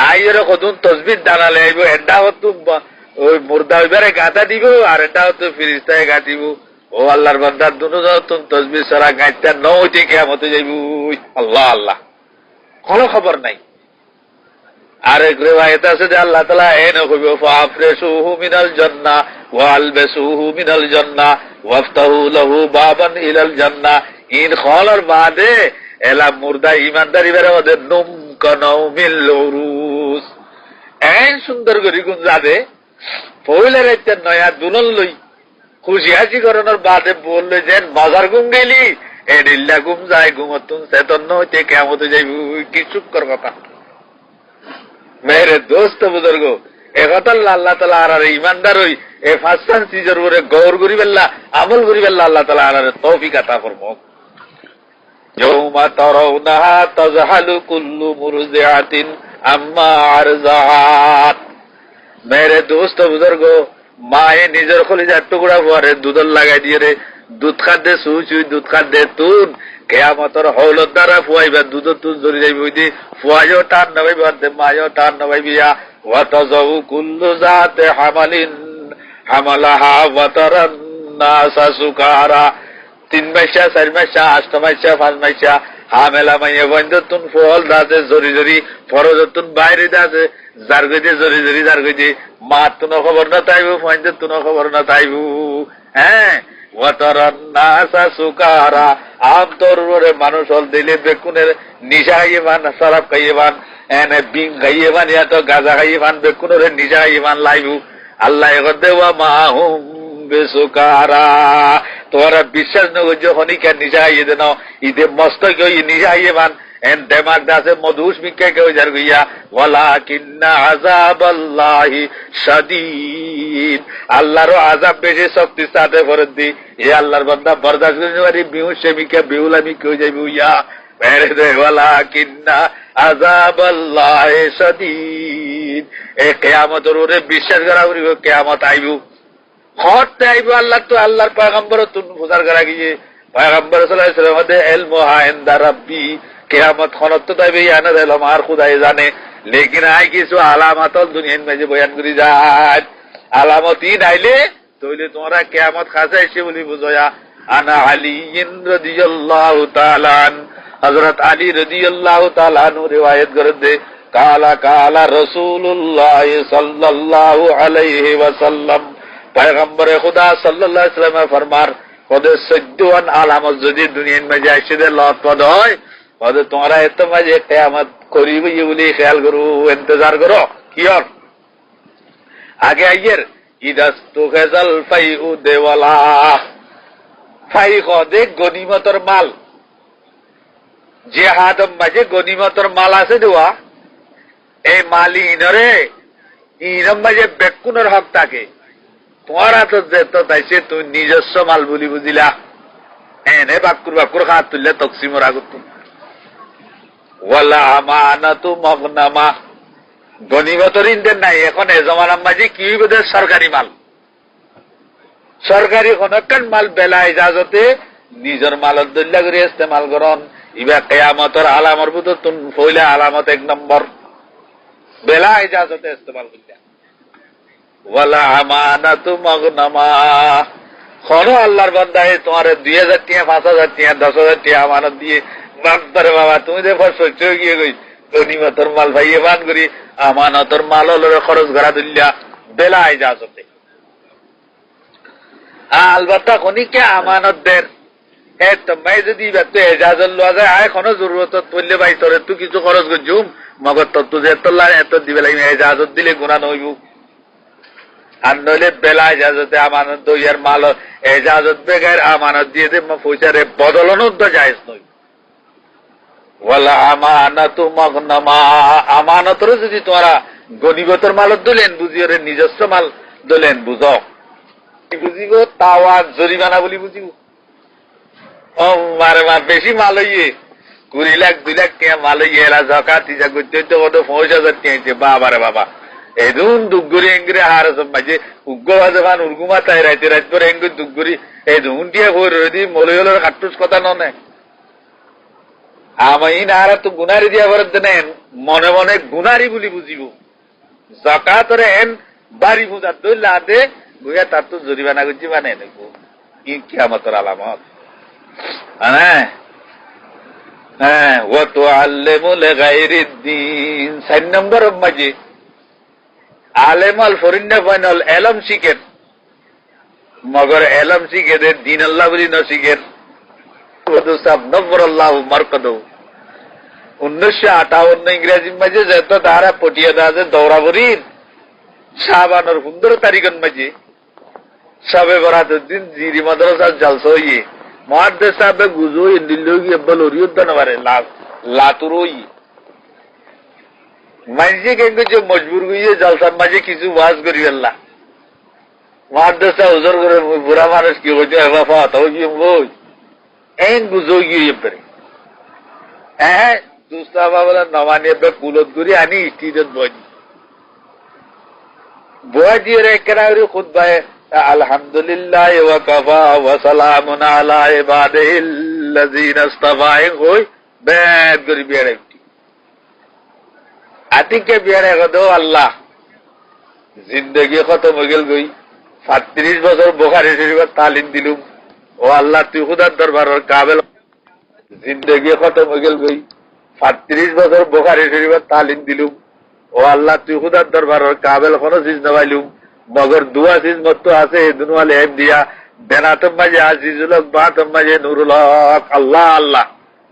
আইয়ের কদুন তসবিহ দাঁড়ালে আইবো এডা হতো ওই মুর্দা ওইবারে গাঁথা দিব আর এটা হতো ফিরিস্তায় গাঁথিব ও আল্লাহর বান্দা দুজন তসবিহ ছাড়া গাইতে নইতে কিয়ামতে যাইব। আল্লাহ আল্লাহ, কোনো খবর নাই। আরেক রিওয়ায়াত আছে যে আল্লাহ তাআলা এনে কইব ফাফরিসুহু মিনাল জান্নাহ ওয়া আলবাসুহু মিনাল জান্নাহ ওয়াফতাহু লাহু বাবান ইলাল জান্নাহ ইন খালার বাদে এলা মুর্দা ইমানদারি বেরে ওদের নুম কানাউ মিল উরুস এন সুন্দর করে গুণ যাবে পয়লা রাতে নয়া দুলন লই খুশি হাসি করানোর বাদে বললে যে বাজার ঘুম গেলি এ ডিল্লা ঘুম যায় ঘুমতুন চেতন হইতে কিয়ামতে যাইব। কি সুন্দর কথা মেরে দোস্ত বুজুর্গ, এ কথা আল্লাহ তাআলা আর ইমানদার হই এ ফাসান চিজের উপরে গৌর করি বেল্লা আমল করি বেল্লা আল্লাহ তাআলা আর তৌফিক আতা ফরমাক। ইয়াউমা তারাউনাহা তাযহালু কুল্লু মুরজিআতিন আম্মা আরযাত। মেরে দোস্ত বুজুর্গ, মায়ে নিজের কলিজার টুকরা পরে দুধ লাগাই দিয়ে রে দুধ খাদ্যে সুই দুধ খাদ্যে তুন কেয়ামতর হৌলত দ্বারা ফুয়াইবা দুধ তুন ধরে যাইব ফুয়াইও টান নবাই বাদে মায়ও টান নবাই বিয়া ওয়াতাযাউ কুল্লু যাতে হামালিন হামালাহা ওয়াতারান নাসা সুকারা। 3 মাসা 4 মাসা 8 মাসা 5 মাসা হামেলা মাইয়ে বন্ধতুন ফল দাতে জরি জরি ফরজতুন বাইরে দাতে জারগদে জরি জরি জারগদে মা তুনো খবর না তাইবু ফাইন্দে তুনো খবর না তাইবু। হ্যাঁ, ওয়াতারান নাসা সুকারা, আম তরুরে মানুষ হল দিলে বেকুনের নিশা খাইয়েবান শরাব খাইয়েবান এনে বিং খাইয়েবান ইয়া তো গাঁজা খাইয়েবান বেকুনের নিশা খাইয়েবান লাইবু। আল্লাহ দেওয়া মাহুম বেসুকারা, তোরা বিশ্বাস নগর হনিকা নিশা খাইয়ে দেন ইদে মস্ত কেউ নিশা খাইয়েবান এন দেমাগ দাসে মধুস মিকে কেউ যার গইয়া ওয়ালাকিন্না আযাবাল্লাহি শাদীদ, আল্লাহর আযাব বেশি শক্তি সাথে ফরত দি এ আল্লাহর বান্দা বরদাশত করতে পারি বিহুশে মিকে বিউলামি কেউ যাইব ইয়া মেরে দে ওয়ালাকিন্না আযাবাল্লাহি শাদীদ। এ কিয়ামতের ওরে বিশ্বাস করা করিব কিয়ামত আইব হতে আইব। আল্লাহ তো আল্লাহর পয়গম্বর তুন বুঝার করা গিয়ে পয়গম্বর সাল্লাল্লাহু আলাইহি ওয়াসাল্লাম দে ইলমু ইনদা রাব্বি, কিয়ামত খনত তো তাইবে আনা দিল আমার খুদাই জানে। লেকিন আই কিছু আলামত দুনিয়ার মাঝে বয়ান করি যায়, আলামতই নাইলে তইলে তোমরা কিয়ামত কাছে এসে বলি বুঝয়া। আনা আলী রাদিয়াল্লাহু তাআলা আন, হযরত আলী রাদিয়াল্লাহু তাআলা আনহু রিওয়ায়াত করে দে কালা কালা রাসূলুল্লাহ সাল্লাল্লাহু আলাইহি ওয়াসাল্লাম, পয়গম্বরে খুদা সাল্লাল্লাহু আলাইহি ওয়াসাল্লাম ফরমার ওদের 14 আলামত যদি দুনিয়ার মাঝে এসে দে লটপট হয় ওদের তোমরা এত মাঝে কিয়ামত করিব বলি খেয়াল করো, ইন্তজার করো। কি আর আগে আইয়ের ইদাস্তুগাজাল ফাইউ দেওয়ালা, ফাই কদে গনিমতর মাল, যে হাদম মাঝে গনিমতর মাল আছে দেওয়া এই মালি ইনরে ইনম মাঝে বেকুনের হক থাকে। তোমারা তো যেত তাইছে তুমি নিজস্ব মাল বলি বুঝিলা এনে বাক্কুর বাক্কুর হাত তুললে তকসিমর আগত। ওয়ালা আমানাতু মাগনামা, গনিমতর ইনদের নাই এখন এ জমানার মাঝে কি হইবে সরকারি মাল, সরকারি কোনকান মাল বেলা ইজাজতে নিজের মালত দল্লা করে ইস্তেমাল করন। ইবা কিয়ামতের আলামর ভিতর তুন ফইলা আলামত 1 নম্বর বেলা ইজাজতে ইস্তেমাল করিয়া। ওয়ালা আমানাতু মাগনামা, কোন আল্লাহর বান্দা তোমার 2000 টাকা 5000 টাকা 10000 টাকা আমানত দিয়ে বাগদারে বাবা তুমি দেখো সহ্য গিয়ে গই গনিমতর মাল ভাইয়ে বান করি আমানতর মাল হলো খরচ করা দিল্লা বেলা ইজাজতে। আলবাত্তা খনিকে আমানতদের তোমায় যদি এজাজত লওয়া যায় আয় কোনো জরুরত পড়লে ভাই তোর তুই কিছু খরচ করছুম মগর তত্ত্ব যে তোল্লা এত দিবে লাগবে এজাজত দিলে গুণা নইব। আর নইলে বেলা এজাজতে আমানত ইয়ার মাল এজাজত বেগার আমানত দিয়ে দে পয়সারে বদলানো তো জায়েজ নই। ওয়ালা আমানাতু মাগনামা, আমানতর যদি তোমরা গনিমতের মালত দিলেন বুঝিও রে নিজস্ব মাল দিলেন বুঝো বুঝিব তাওয়া জরিমানা বলি বুঝিব। ও মারে মা বেশি মাল হইয়ে 20 লাখ 2 লাখ টাকা মাল হইয়ে এরা জাকাত ইজা করতে তো কত 5000 টাকা বাবা রে বাবা এদুন দুগুরি এঙ্গরে হার মাঝে উগ্গবাজবান উর্গুমা তাই রাইতে রাত করে এঙ্গ দুগুরি এদুন টিয়া হই রদি মলয়লর কাটুস কথা ননে আমি নারা তো গুনারি দিয়া বরদ নেন মনে মনে গুনারি বলি বুঝিব। জাকাতরে এন বাড়ি বুঝা দইলা দে গুয়া তার তো জরিমানা করছি মানে নেব ই কিয়ামতের আলামত। হ্যাঁ হ্যাঁ, ও তো আল্লেমুল গায়রিদ দ্বীন। 4 নম্বর মাঝে আলেমাল ফরিন্না ফাইনাল এলম শিখেন, মগর এলম শিখে দে দিন আল্লাহ বলি ন শিখেন। নব্বরাল্লাহু মারকাদু 1958 ইংরেজি মাঝে যেত তারা পটিয়া দাজে দৌড়াবরির শাবানের 15 তারিখের মাঝে সবে বরাতের দিন জিরি মাদ্রাসার জলসা হইয়ে মুহাদ্দিস সাহেব গুজো ইন্দিল্লো গিয়ে বলরিয়ত নবারে লাতুরই মাইজি কেঙ্গে যে মজবুর হইয়ে জলসার মাঝে কিছু ওয়াজ করি আল্লাহ মুহাদ্দিস সাহেব হুজুর করে বুড়া মানুষ কি হইছে বাবা তাও কি বই এন গুজো গিয়ে পড়ে হ্যাঁ দুসরা বাবলা নমানিয়ে বে কুলত করি আনি স্টিজত বজি রে কেরাউরি খুতবায়ে আলহামদুলিল্লাহ ওয়া কাফা ওয়া সালামুন আলা ইবাদিহিল্লাযিনা ইসতাফা কই বেদ করি বেড়ে আতিকে বেড়ে গদো আল্লাহ জিন্দেগি খতম হয়ে গেল গই 37 বছর বুখারী শরীফের তালিম দিলুম ও আল্লাহ তুই খুদার দরবারের কাবেল জিন্দেগি খতম হয়ে গেল গই 37 বছর বুখারী শরীফের তালিম দিলুম ও আল্লাহ তুই খুদার দরবারের কাবেল কোন চিজ নবাইলুম মগর দুয়া চিজ মত আছে দুনওয়ালে এম দিয়া বেনাতম মাঝে আজিজুল হক বাতম মাঝে নুরুল হক আল্লাহ আল্লাহ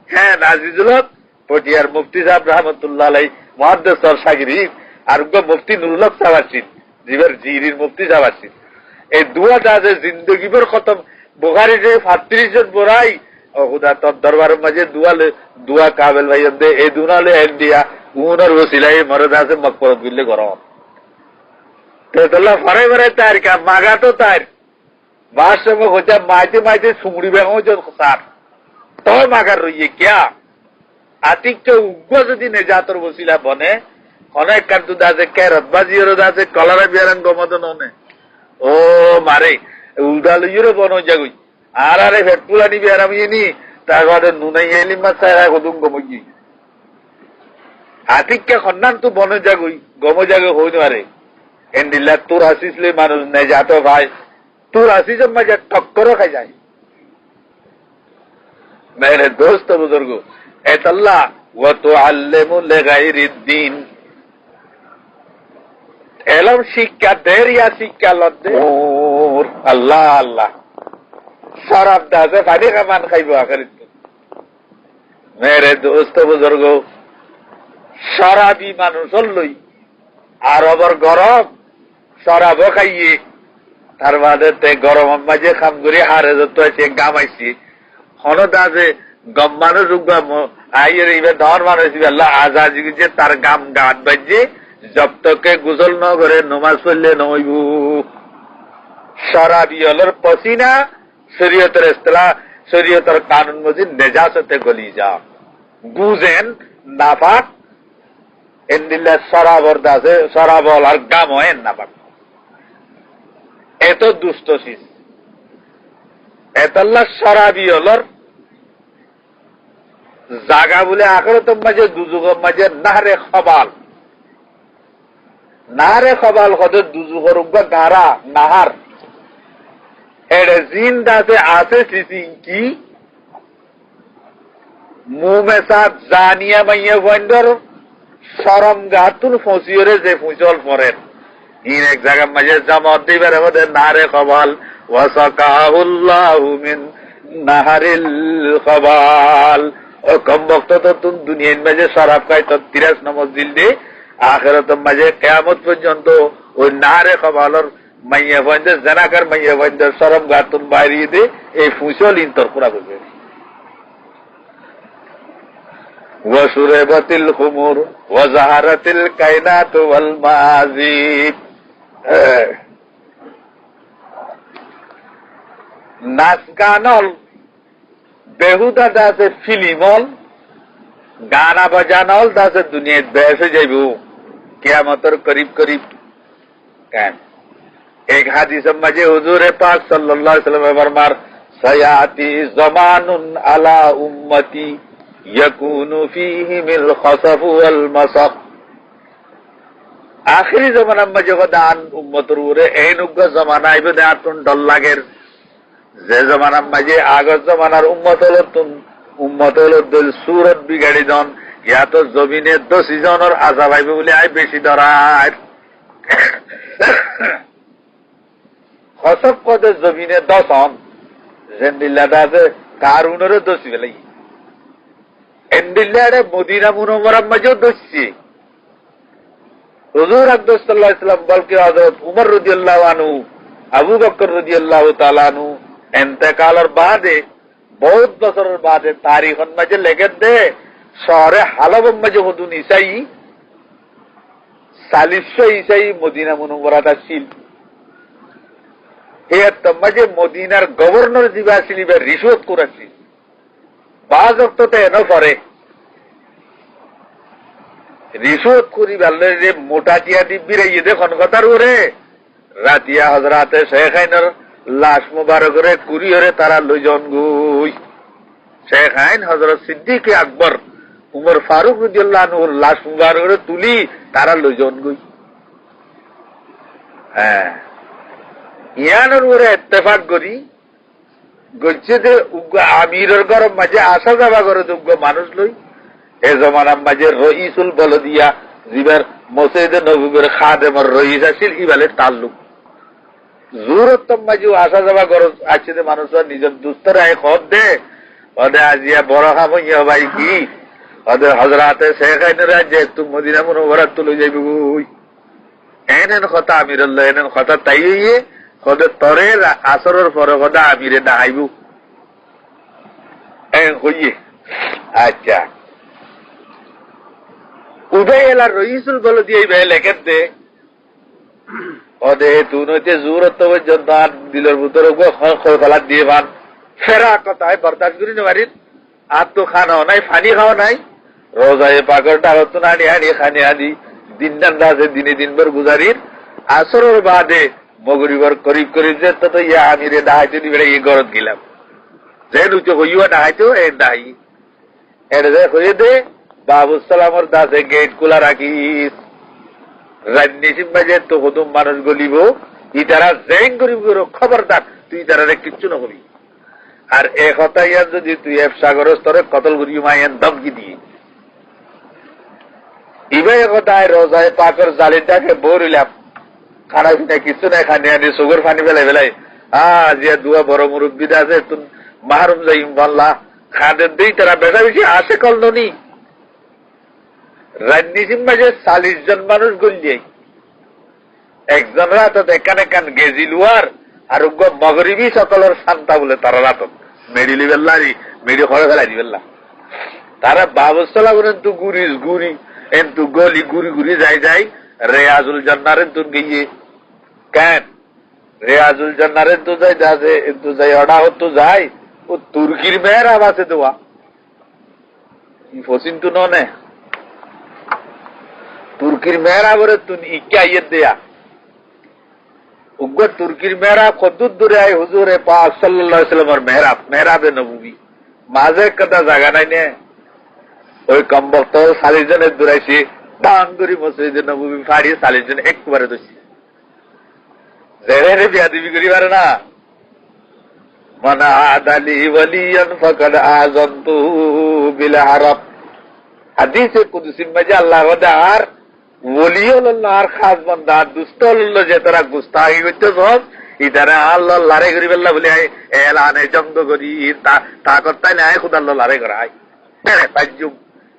হ্যাঁ আজিজুল হক পটিয়ার মুফতি সাহেব রহমতুল্লাহ আলাইহি মুহাদ্দিস শাগিরিদ আর মুফতি নুরুল হক সাহেব আছেন জিবের জিরির মুফতি সাহেব আছেন এই দুয়াটা যে জিন্দগি ভর খতম বুখারী যে 35 জন বড়াই ও খুদা তোর দরবারের মাঝে দুয়া কাবেল ভাই দে এই দুনালে এম দিয়া উনার ওসিলায় মরদ আছে মকবরত বিল্লে গরম তেতলা ফরে ফরে তার কা মাগা তো তার বাসম হচ্ছে মাইতে সুমড়ি বেগম সার তো মাগার রইয়ে কিয়া আতিককে উগ্র যদি নেজাতর বসিলা বনে অনেক কান্তু দাসে কেরতবাজির দাসে কলারা বিয়ারং গমদন নে ও মারে উলদালুইরো বন জাগুই আর আরে ফেটপুলানি বিয়ারাম ইনি তারপরে নুনাই এলি মাছারা গদুম গমগি আতিককে খন্নান তো বন জাগুই গম জাগে হই মারে এন্ডিল্লা তোর আসিসলে মানুষ নেজাতো ভাই তোর আসিস মাঝে টক্করও খাই যায় मेरे दोस्त बुजुर्गो एतल्ला व तुअल्लिमुल गायरिद दीन एलम शिक्षा देर या शिक्षा लद्दे अल्लाह अल्लाह शराब दासे पानी का मान खाइबो आखिर मेरे दोस्त बुजुर्गो शराबी মানুষ লই আরবর গরম শরাব খাইয়ে তার বাদে তে গরম মাঝে খাম করে হারে যত আছে গামাইছি হনদাজে গম মানুষ আইয়ের ইবে ধর মানুষ আল্লাহ আজাজি যে তার গাম গান বাজে জব তকে গুজল ন করে নমাজ পড়লে নইব শরাবি হলর পসিনা শরীয়তের ইসতিলাহ শরীয়তের কানুন মজিদ নেজাসতে গলি যা গুজেন নাফাক এন্দিল্লা শরাবর দাসে শরাবল আর গাম হয় নাফাক এত দুষ্ট শিস এতাল্লা শরাবি হলর জাগা বলে আখেরাতের মাঝে দুজুগের মাঝে নাহারে খবাল হদে দুজুগের উগ্র গারা নাহার এড়ে জিন দাসে আছে সিসি কি মুমে সাথ জানিয়া মাইয়া বন্দর শরম গাতুল ফসিয়রে যে ফুচল পড়েন ইন এক জায়গার মাঝে জামাত দিবার মধ্যে নারে খবাল ওয়াসাকাহুল্লাহু মিন নাহারিল খবাল ও কম বক্ত তো তুমি দুনিয়ার মাঝে শরাব খাই তো 30 নম্বর দিল দে আখিরাতের মাঝে কিয়ামত পর্যন্ত ওই নারে খবালর মাইয়া বন্দে জানাকার মাইয়া বন্দে শরম গাতুল বাইরে দে এই ফুচল ইন্তর পুরা করবে ওয়াসুরাবাতিল খুমুর ওয়া যাহারাতিল কায়নাত ওয়াল মাযিব নাচ গানল বেহুদা দাসে ফিলিমল গানা বাজানল দাসে দুনিয়াত বেসে যাইব কিয়ামতের করিব করিব কেন এক হাদিসের মাঝে হুজুরে পাক সাল্লাল্লাহু আলাইহি ওয়াসাল্লাম ফরমার সায়াতি জামানুন আলা উম্মতি ইয়াকুনু ফীহিমিল খাসাফ ওয়াল মাসাক আখিরি জামানার মাঝে গদান উম্মতের উপরে এই নুগ্গ জামানা আইবে দাতুন ডল লাগের যে জমানার মাঝে আগর জমানার উম্মত হল সুরত বিগাড়ি জন ইয়া তো জমিনে 10 জনের আজাব আইবে বলে আই বেশি ধরায় হসব পদে জমিনে 10 হন জেন্দিল্লাটা আছে কারুনেরও দোষী বেলাই এন্দিল্লারে মদিনা মুনওয়ারার মাঝেও দোষী হুজুর আকবর সাল্লাল্লাহু আলাইহি ওয়াসাল্লাম বলকে হযরত উমর রাদিয়াল্লাহু আনহু আবু বকর রাদিয়াল্লাহু তাআলা আনহু ইন্তেকালের বাদে বহুত বছরের বাদে তারিখের মাঝে লেগে দে শহরে হালবের মাঝে হুদুন ইসাই 40 ইসাই মদিনা মুনওয়ারাটা ছিল এর মাঝে মদিনার গভর্নর যিবা ছিল রিশওয়াত করেছি বাজ অক্ততে এনে পরে রিশওয়াত করি ভালো যে মোটা টিয়া দিব্বির ইয়ে দেখুন কথার ওরে রাতিয়া হজরাতে শেখ আইনের লাশ মুবারকরে কুরিয়রে তারা লইজন গুই শেখ আইন হজরত সিদ্দিক আকবর উমর ফারুক রাদিয়াল্লাহু আনহুর লাশ মুবারকরে তুলি তারা লইজন গুই হ্যাঁ ইয়ানোর ওরে ইত্তেফাক করি গজ্জে যে আমিরের গরম মাঝে আসা যাবা করে যোগ্য মানুষ লই এ জমানার মাঝে রইসুল বলদিয়া জিবার মসজিদে নববীর খাদেমর রইস আছিল ইবালে তাল্লুক জোরতম মাঝেও আসা যাবা গরজ আছে যে মানুষ নিজের দুস্তর আয় খদ দে ওদের আজিয়া বড় খাম ইয়া ভাই কি ওদের হজরাতে শেখ আইনের যে তুই মদিনা মুনওয়ারা তুলে যাবি এনেন কথা আমিরুল্লাহ এনেন কথা তাই হইয়ে ওদের তরে আসরের পরে কথা আমিরে ডাহাইব হইয়ে আচ্ছা উদয় এলার রইসুল বলে দিয়ে লেখেন দে ওদে তুই নইতে জোরত পর্যন্ত আর দিলের ভিতরে খোলা দিয়ে পান ফেরা কথায় বরদাস্ত করি নেবারির আর তো খানাও নাই পানি খাওয়া নাই রোজায় পাগর ডাকত না আনি খানি আনি দিন আছে দিনে দিনভর গুজারির আসরের বাদে মগরিবর করিব করি যে তো ইয়া আমিরে ডাহাইতে দিবে এই গরত গেলাম যে লুচো হইয়া ডাহাইতো এ ডাই এটা যে হয়ে দে বাবুসালামর দাসে গেট খোলা রাখিস রাজনীতির মাঝে তো হতুম মানুষ গলিব ই তারা জেং করিব খবরদার তুই তারা কিচ্ছু নকবি আর এ কথা ইয়ার যদি তুই সাগর স্তরে কতল করি মাইয়ান ধমকি দিয়ে ইবে কথায় রোজায় পাকর জালিটাকে বরিলাম খানা পিনা কিছু নাই খানি আনি সুগর পানি ফেলাই ফেলাই যে দুয়া বড় মুরব্বীদ আছে তুমি মাহরুম যাই বললা খাদের দিই তারা বেশা বেশি আসে কলনি রাজনীতির মাঝে 40 জন মানুষ গলিয়াই একজন রাত এখানে কান গেজিলুয়ার আর মগরিবি সকলের শান্তা বলে তারা রাত মেডিলি বেল্লারি মেডি খড়ে ফেলাই দিবেল্লা তারা বাবুসলা করেন তু গুরিস গুরি এন্তু গলি গুরি গুরি যাই রেয়াজুল জান্নারেন তুন গিয়ে কেন রেয়াজুল জান্নারেন তো যাই যাচ্ছে এন্তু যাই অডা হতো যাই ও তুর্কির মেয়ের আবাসে দেওয়া ফসিন তু নে তুর্কির মেয়েরা বলে তুন ইকা ইয়ে দেয়া উগ্র তুর্কির মেয়েরা কদ্দুর দূরে আয় হুজুরে পাক সাল্লাল্লাহু আলাইহি ওয়াসাল্লামের মেহরাবে নববী মাঝে কথা জায়গা নাই নে ওই কমবক্ত 40 জনের দূরাইছি দান করি মসজিদে নববী ফাড়িয়ে 40 জন একবারে দোষী জেরে বিয়াদবি করি পারে না মান আদালি ওয়ালিয়ান ফাকাদ আযানতু বিল হারাব হাদিসে কুদসির মাঝে আল্লাহ ওয়াদার ওলিউল্লাহর খাস বান্দা দুষ্ট হলো যে তারা গুস্তাখি করতে সব ইদারে আল্লাহ লারে করি বেল্লা বলে এলানে জঙ্গ করি তা করতে নাই খুদা আল্লাহ লারে করাই তাজ্জুব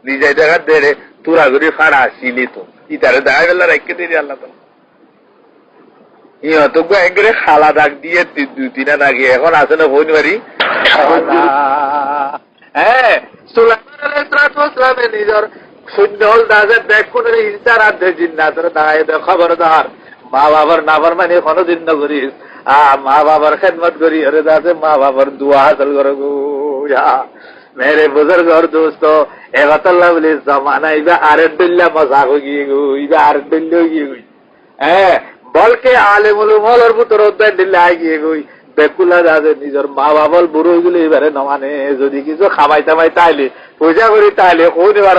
নিজে দেখা দেরে তুরা করি ফাড়া আসিলি তো ইদারে দেখা বেল্লা রেখে দিদি আল্লাহ তো ইহত একবারে খালা দাগ দিয়ে 2-3 দাগে এখন আছে না ফোন বাড়ি হ্যাঁ সুলাইমান আলাইহিস সালামের নিজের শূন্য হল দাসের দেখ কোন ইনসার আর জিন্নাতের দাঁড়ায় খবরদার মা বাবার নাবার মানে কোনদিন না করিস মা বাবার খেদমত করি আরে দাসে মা বাবার দোয়া হাসিল করো গো মেরে বুজুর্গ और दोस्तों এবাতাল্লাহ বলে জামানা ইবা আরেক দিল্লা মজা হয়ে গিয়ে গো ইবা আরেক দিল্লা হয়ে গিয়ে গই হ্যাঁ বলকে আলেমুল উমলের ভিতর দিল্লা গিয়ে গই বেকুলা দাসে নিজের মা বাবার বুড়ো গুলো এবারে নমানে যদি কিছু খামাই টামাই তাইলে পূজা করি তাইলে কোন এবার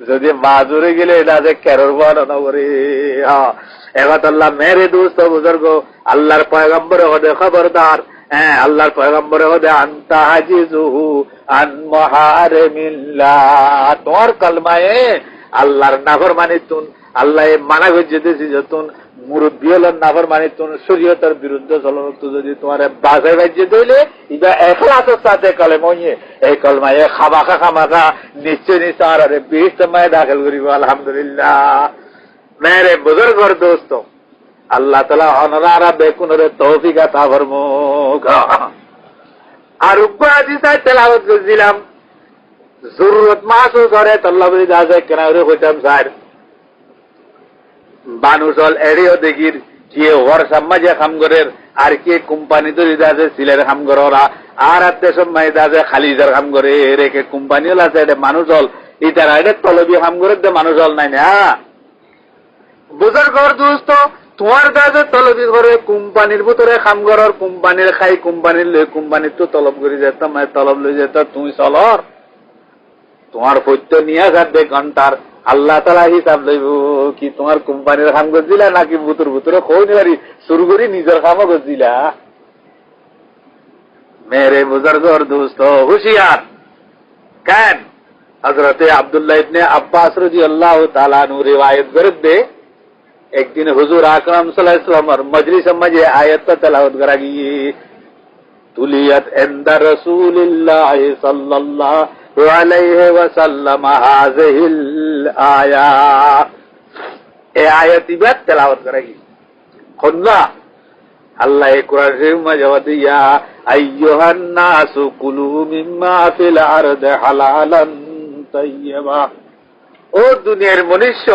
যদি মাজুরে গেলে এটা যে কেরর বর্ণনা করে এবার আল্লাহ মেরে দোস্ত বুজুর্গ আল্লাহর পয়গম্বর হদে খবরদার হ্যাঁ, আল্লাহর পয়গম্বর হদে আনতা হাজিজুহু আন মাহারিমিল্লাহ, তোমার কলমায়ে আল্লাহর নাফরমানিতুন, আল্লাহ মানা গজ্জেতেছি যতুন মুরব্বী হলেন নাফরমানিতুন শরীয়তের বিরুদ্ধে চলনত যদি তোমার বাজায় বাজ্যে দইলে ইবা এখলাসের সাথে কলমায়ে এই কলমায়ে খামাখা খামাখা নিশ্চয় নিশ্চয় আর বিশ সময় দাখিল করিব। আলহামদুলিল্লাহ। মেরে বুজুর্গর দোস্ত, আল্লাহ তাআলা অনরারা বেকুনরে তৌফিক আতা ফরমুক। আর হাদিসায় তেলাওয়াত করেছিলাম, জরুরত মাহসুস করে তল্লাবি দাসে কেনারে কইতাম স্যার বানুজল এড়িও দেখির কি ওর সমাজে কাম করে আর কি কোম্পানি তৈরি দাসে সিলের কাম করে ওরা আর আত্মীয় সময় দাসে খালিজার কাম করে রেখে কোম্পানি হল আছে এটা মানুষল ইতারা এটা তলবি কাম করে দে মানুষল নাই না। বুজুর্গর দোস্ত, তোমার কাছে তলবি করে কোম্পানির ভিতরে কাম করার কোম্পানির খাই কোম্পানির লই কোম্পানির তো তলব করে যেতাম তলব লই যেত তুমি চলর তোমার সত্য নিয়ে যাবে ঘন্টার আল্লাহ তাআলা হিসাব লইব কি তোমার কোম্পানির কাম করছিলা নাকি বুতুর বুতুরে খোঁজ নিবারি শুরু করি নিজের কামও করছিলা। মেরে বুজুর্গর দোস্ত হুশিয়ার কেন? হযরতে আব্দুল্লাহ ইবনে আব্বাস রাদিয়াল্লাহু তাআলা আনহু রিওয়ায়াত করে দে একদিন হুজুর আকরাম সাল্লাল্লাহু আলাইহি ওয়াসাল্লামের মজলিসের মাঝে আয়াতটা তেলাওয়াত করা গিয়ে তুলিয়াত ইনদা রাসূলিল্লাহ সাল্লাল্লাহু আলাইহি ওয়াসাল্লাম হাযিহিল আয়া, এই আয়াতটি তেলাওয়াত করা গিয়ে খুলনা আল্লাহ কোরআন শরীফ মাঝে দিয়া আইয়ুহান নাসু কুলু মিম্মা ফিল আরদি হালালান তাইয়্যিবা, ও দুনিয়ার মনুষ্য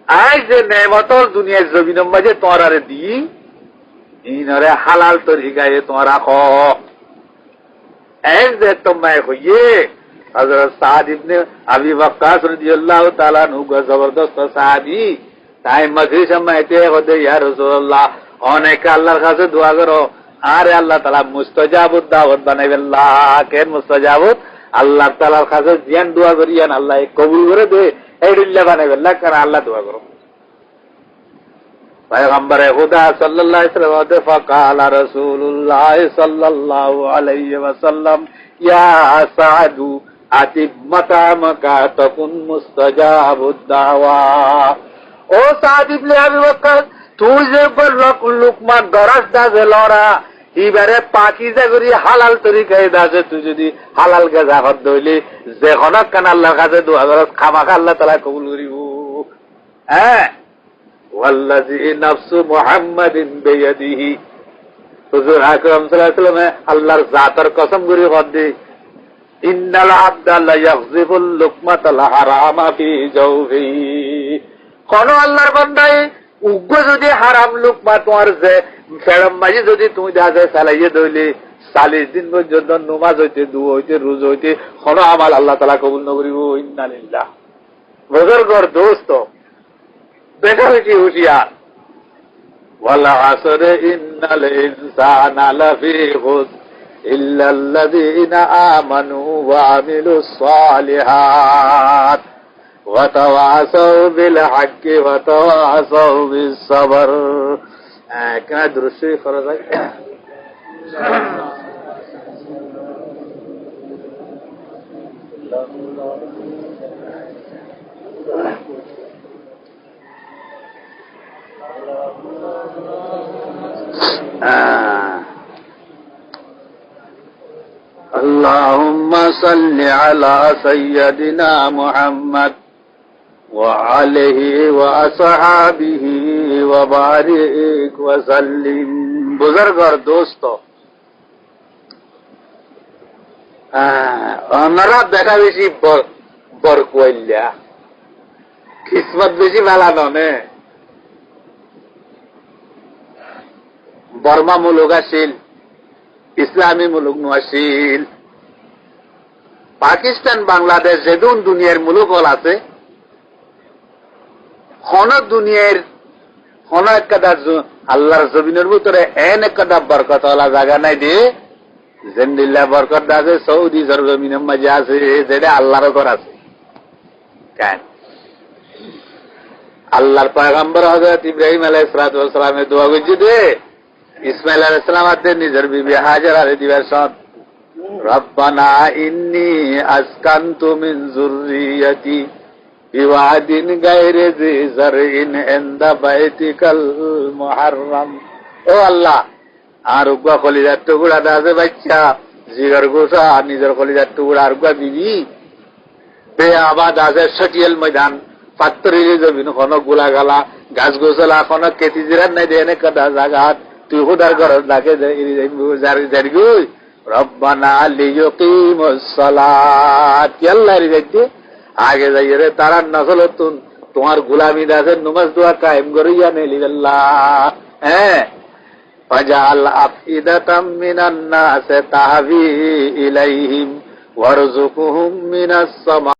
আজ যে নেমতল দুনিয়ার জমিনের মাঝে তোমারে দি ইনরে হালাল তরিকায় তোমার রাখো। এক যে তোমায় হইয়ে হযরত সাদ ইবনে আবি ওয়াক্কাস রাদিয়াল্লাহু তাআলা আনহু জবরদস্ত সাহাবী তাই মজলিস সময়তে হদে ইয়া রাসূলুল্লাহ অনেক আল্লাহর কাছে দোয়া করো আরে আল্লাহ তাআলা মুস্তাজাবুদ দাওয়াত বানাইবেল্লাহ। কেন মুস্তাজাবুদ? আল্লাহ তাআলার কাছে জিয়ান দোয়া করিয়ান আল্লাহ কবুল করে দে এইডুল্লা বানাইবেল্লাহ কারণ আল্লাহ দোয়া করো। পয়গম্বরে খুদা সাল্লাল্লাহু আলাইহি ওয়াসাল্লাম ফাকাল রাসূলুল্লাহ সাল্লাল্লাহু আলাইহি ওয়াসাল্লাম ইয়া সাদু আতিব মাতামাকা তাকুন মুস্তাজাবুদ দাওয়া। ও সাদ ইবনে আবি ওয়াক্কাস, তুই যে লুকমান দরাজ দাজে লরা এবারে পাকিজা করি হালাল তরিকায় দাজে তুই যদি হালাল গাজা হদ দইলি যে হনক কান আল্লাহর কাছে দোয়া করস খামাখা আল্লাহ তাআলা কবুল করিব। হ্যাঁ, ওয়াল্লাযী নাফসু মুহাম্মাদিন বিয়াদিহি, হুজুর আকরাম সাল্লাল্লাহু আলাইহি ওয়াসাল্লাম আল্লাহর জাতের কসম করে কদে ইন্নাল আবদা লা ইয়াগযিবুল লুকমাতাল হারামা ফি জাওফি, কোন আল্লাহর বান্দায় উগ্র যদি হারাম লুকমা তোমার যে ফেরম মাঝে যদি তুমি দাজে চালাইয়ে দইলে 40 দিন পর্যন্ত নামাজ হইতে দোয়া হইতে রোজ হইতে কোন আমাল আল্লাহ তাআলা কবুল না করিব। ইন্না লিল্লাহ। বুজুর্গর দোস্ত দেখা হয়েছি হুশিয়ার, ওয়াল আসরে ইন্নাল ইনসানা লাফি খুসর ইল্লাল্লাযীনা আমানু ওয়া আমিলুস সালিহাত ওয়া তাওয়াসাউ বিল হাক্কি ওয়া তাওয়াসাউ বিস সাবর। কেন দৃষ্টি ফরজ হয় আল্লাহুম্মা সাল্লি আলা সাইয়্যিদিনা মুহাম্মদ ওয়া আলিহি ওয়া আসহাবিহি ওয়া বারিক ওয়া সাল্লিম। বুজুর্গর দোস্ত, ওনারা দেখা বেশি বরকুয়াইল্লা কিসমত বেশি ভালো ননে। বর্মা মুলুক আসিল, ইসলামী মুলুক আসিল, পাকিস্তান বাংলাদেশ যেদুন দুনিয়ার মুলুক হল আছে হন দুনিয়ার হন একটা আল্লাহর জমিনের ভিতরে এন একটা বরকত ওলা জায়গা নাই দিয়ে জেন্দিল্লা বরকত আছে সৌদি জমিনের মাঝে আছে যেটা আল্লাহর ঘর আছে। কেন? আল্লাহর পয়গম্বর হযরত ইব্রাহিম আলাইহিস সালামের দোয়া করছে দে ইসমাইল আলাইহিস সালাম আতে নিজের বিবি হাজার দিবার সৎ রব্বানা ইন্নী আসকানতু মিন যুররিয়াতি বিওয়াদিন গায়রি জি জারইন ইনদা বাইতিকাল মুহাররাম। ও আল্লাহ, আর উগা কলিজার টুকরা দাজে বাচ্চা জিগার গোসা নিজের কলিজার টুকরা আর উগা বিবি বে আবাদ আছে সটিয়াল ময়দান পাত্তরির জমিন কোন গোলা গালা গাছ গোসলা কোন কেতি জিরার নাই দেনে কাদা জাগাত তুই হুদার ঘর ডাকে জারি গই রব্বানা লিয়ুকিমুস সালাত। আল্লাহ রে দেখতে আগে যাইরে তারা নসল তোমার গোলামি দাসে নমাজ দোয়া কায়েম করিয়া নেলি আল্লাহ। হ্যাঁ, ফাজাল আফিদাতাম মিনান নাস তাহবি ইলাইহিম ওয়ারযুকহুম মিনাস সামা